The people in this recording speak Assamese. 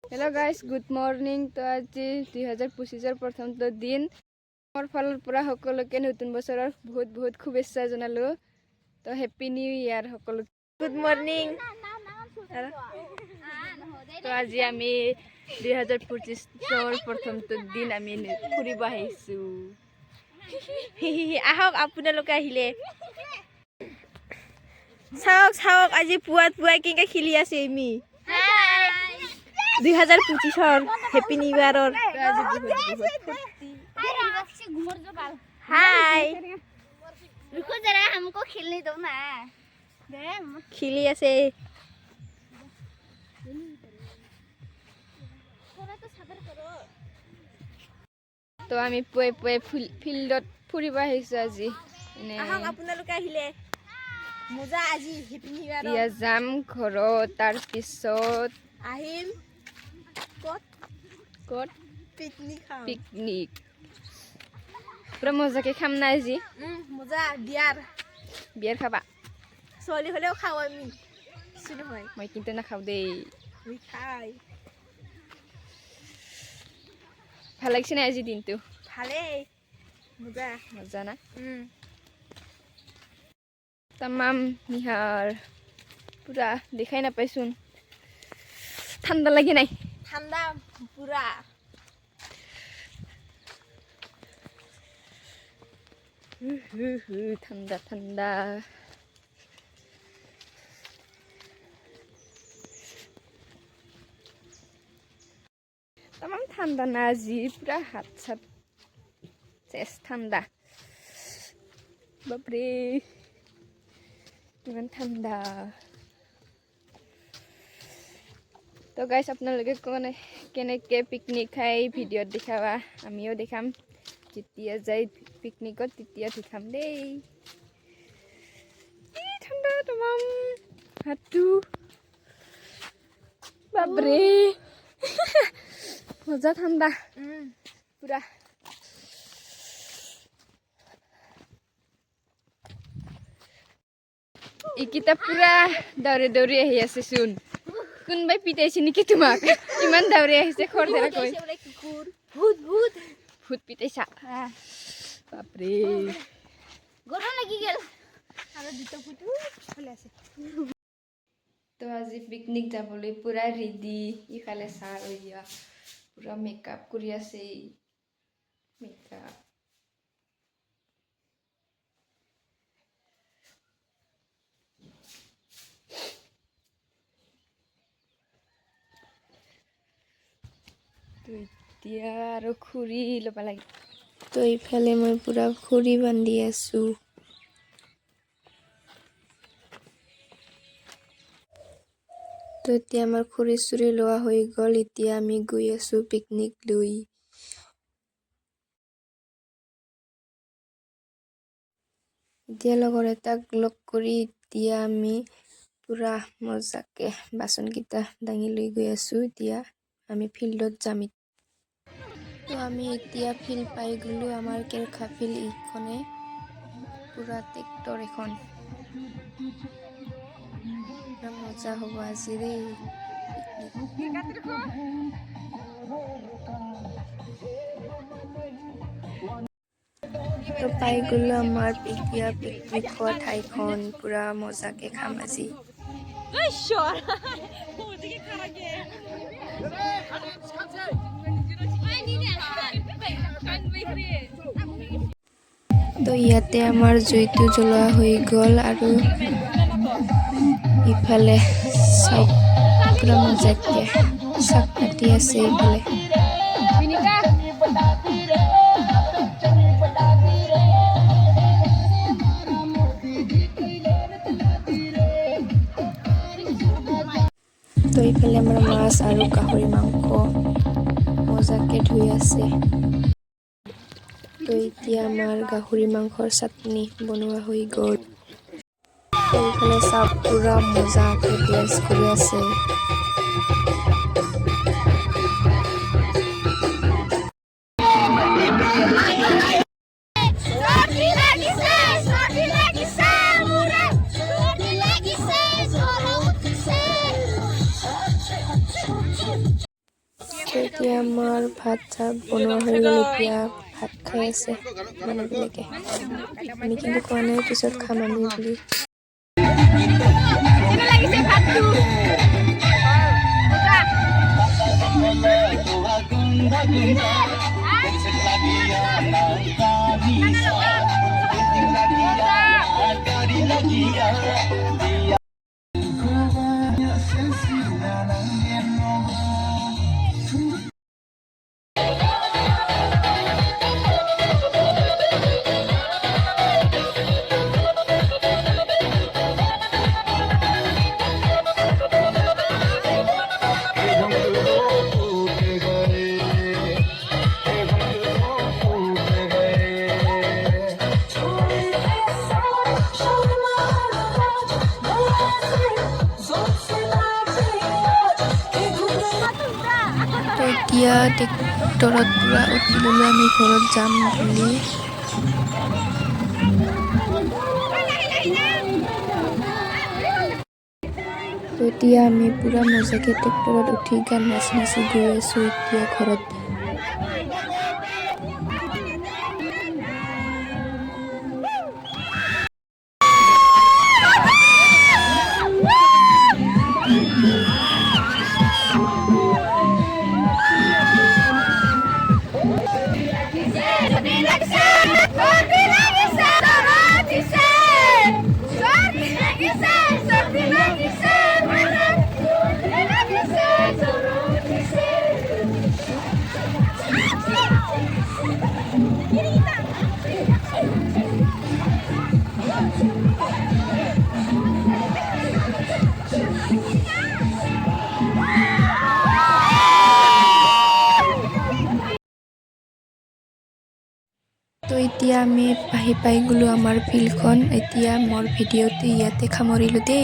हेलो गाइस गुड मर्निंग तो आज 2025 प्रथमটো दिन মোৰ ফালৰ পৰা সকলোকে নতুন বছৰৰ বহুত বহুত শুভেচ্ছা জনালো তো হেপী নিউ ইয়াৰ সকলো গুড মৰ্নিং তো আজি আমি 2025 প্ৰথমটো দিন আমি ফুৰিব আহিছো আহক আপোনালোকে আহিলে চাওক আজি পুৱাই কিংকা খেলি আছে এমি 2025 हैप्पी न्यू ईयर और हाय रुको जरा हमको खेलने दो ना खेली ऐसे तो আমি পুৱে ফিল্ডত ফুৰিব আহিছো আজি আহক আপোনালোকে আহিলে মজা আজি हैप्पी न्यू ईयर ইয়া যাম ঘৰত তাৰ পিছত আহিম কত পিকনিক পুরা মজা কে খাম না আজি মজা বিয়ার খাবা চলি হলেও খাও আমি কিছু নহয় মই কিন্তু না খাও দেই আমি খাই ভাল লাগছে না আজি দিনটো ভালে মজা না তামাম নিহার পুরা দেখাই না পাইছুন ঠান্ডা লাগে নাই ঠান্ডা পুরা ঠান্ডা ঠান্ডা তামাম ঠান্ডা না আজি পুরা হাত সাত চেস ঠান্ডা বাপরে ইমান ঠান্ডা তো গাইস আপোনালোকে কোনে কেনেকে পিকনিক খাই ভিডিঅ'ত দেখাবা আমিও দেখাম যেতিয়া যাই পিকনিকত তেতিয়া দেখাম দেই ঠান্ডা তমাম হাতু বাপরে মজা ঠান্ডা পুরা ইকিটা পুরা দৌৰি আহি আছে চোন কোনবাই পিটাইছে নেকি তোমাক ইমান দৌৰি আহিছে খৰধৰা কৈ ভূত পিটাইছা বাপৰে গৰম লাগি গেল আৰু দুটা ভূত ফলে আছে তো আজি পিকনিক যাবলৈ পুৰা ৰেডি ইফালে সাৰ হইয়া পুৰা মেকআপ কৰি আছে মেকআপ এতিয়া আৰু খুৰি ল'ব লাগে তো ইফালে মই পুৰা খুৰি বান্ধি আছো তো এতিয়া আমাৰ খুৰি চুৰি লোৱা হৈ গ'ল এতিয়া আমি গৈ আছো পিকনিক লৈ এতিয়া লগৰ এটাক লগ কৰি এতিয়া আমি পুৰা মজাকে বাচনকেইটা দাঙি লৈ গৈ আছো এতিয়া আমি ফিল্ডত যাম তো আমি এতিয়া ফিল্ড পাই গলো আমাৰ কেৰখা ফিল্ড ইখনে পুৰা ট্ৰেক্টৰ এখন পুৰা মজা হ'ব আজি দেই তো পাই গলো আমাৰ পিকনিকৰ ঠাইখন পুৰা মজাকে খাম আজি তো ইয়াতে আমাৰ জুইটো জ্বলোৱা হৈ গ'ল আৰু ইফালে চব পুৰা মজাকে চাক পাতি আছে ইফালে তো ইফালে আমাৰ মাছ আৰু গাহৰি মাংস মজাকে ধুই আছে তো এতিয়া আমাৰ গাহৰি মাংসৰ চাটনি বনোৱা হৈ গ'ল তো ইফালে চব পুৰা মজাকে ব্লেন্ড কৰি আছে তো এতিয়া আমাৰ ভাত চাত বনোৱা হৈ গ'ল। এতিয়া ভাত খাই আছে মানুহবিলাকে। আমি কিন্তু খোৱা নাই, পিছত খাম আমি বুলি। তো এতিয়া ট্ৰেক্টৰত পুৰা উঠি ল'লো আমি ঘৰত যাম বুলি। তো এতিয়া আমি পুৰা মজাকে ট্ৰেক্টৰত উঠি গান নাচি নাচি গৈ আছোঁ এতিয়া ঘৰত। তো এতিয়া আমি আহি পাই গ'লো আমাৰ ফিল্ডখন। এতিয়া মোৰ ভিডিঅ'টো ইয়াতে সামৰিলোঁ দেই।